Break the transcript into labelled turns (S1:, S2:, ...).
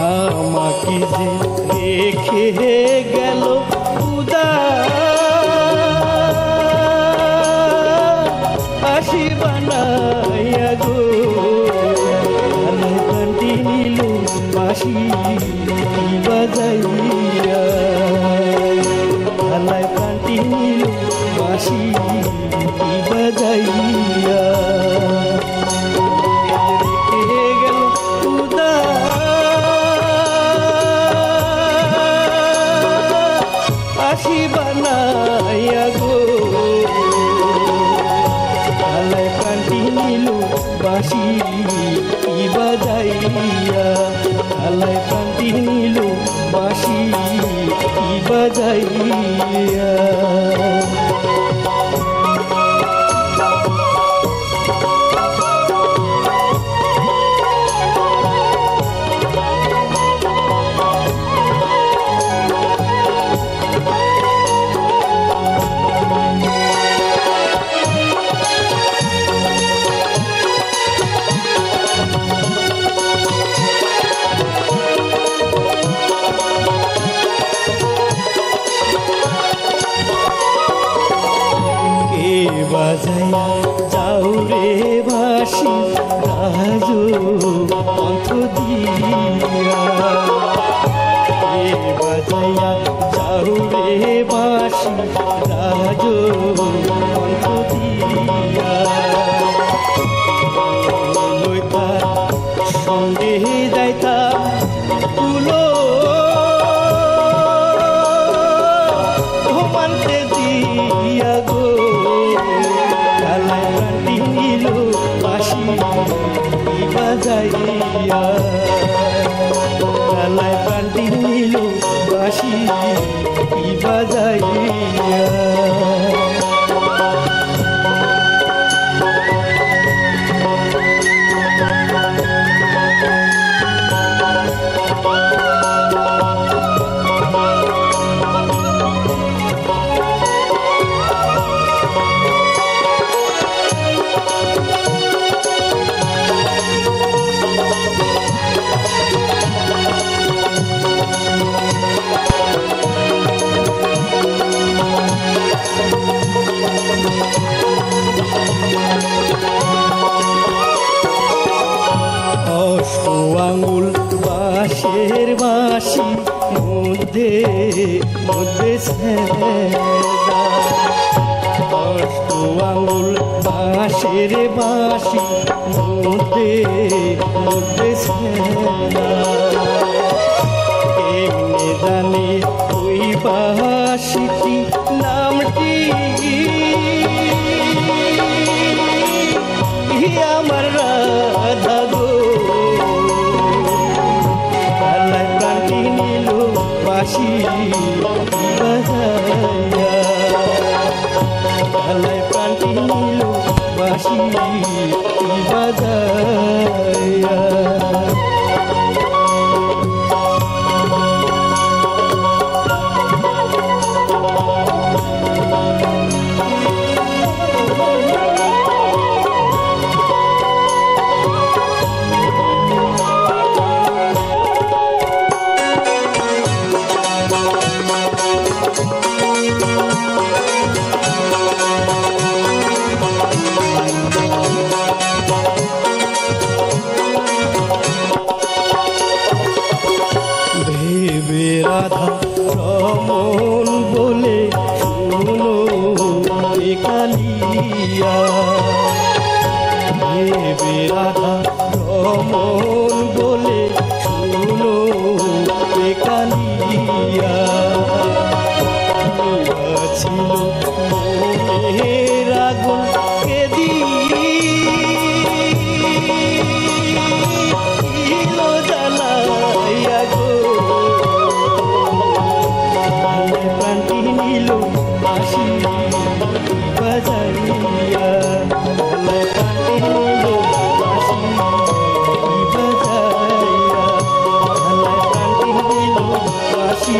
S1: আমাকে যে রেখে গেল খুদা আশি বানাইয়া গো আলায় কান্দি নিল বাঁশি বাজাইয়া আলায় কান্দি নিল বাঁশি বাজাইয়া রেখে গেল খুদা আশি বানাইয়া গো আলায় কান্দি নিল বাঁশি বাজাইয়া আলায় কান্দি নিল বাঁশি বাজাইয়া বাজাইয়া যাও রে বাঁশি রাজো পন্থ দিয়া বাজাইয়া যাও রে বাঁশি রাজো পন্থ দিয়া লইতার সঙ্গে যাইতা তুলো মানতে দিয়া গো আলায় কান্দি নিল বাঁশি বাজাইয়া আলায় কান্দি নিল বাঁশি বাজাইয়া আঙুল বাঁশের বাঁশি মধ্যে মধ্যে অষ্ট আঙুল বাঁশের বাঁশি মধ্যে মধ্যে এমনি জানে ওই বাঁশিটি নামটি আমার রাধা গো আলায় কান্দি নিল বাঁশি বাজাইয়া আলায় কান্দি নিল বাঁশি বাজাইয়া রাধা রমন বলে শুনো কালিয়া ভেবে রাধা রমন বলে শুনো কালিয়া ছিল মনের আগুন কেদিল জ্বালাইয়া গো কান্দি নিল বাঁশি বাজাইয়া কান্দি নিল বাঁশি বাজাইয়া কান্দি নিল বাঁশি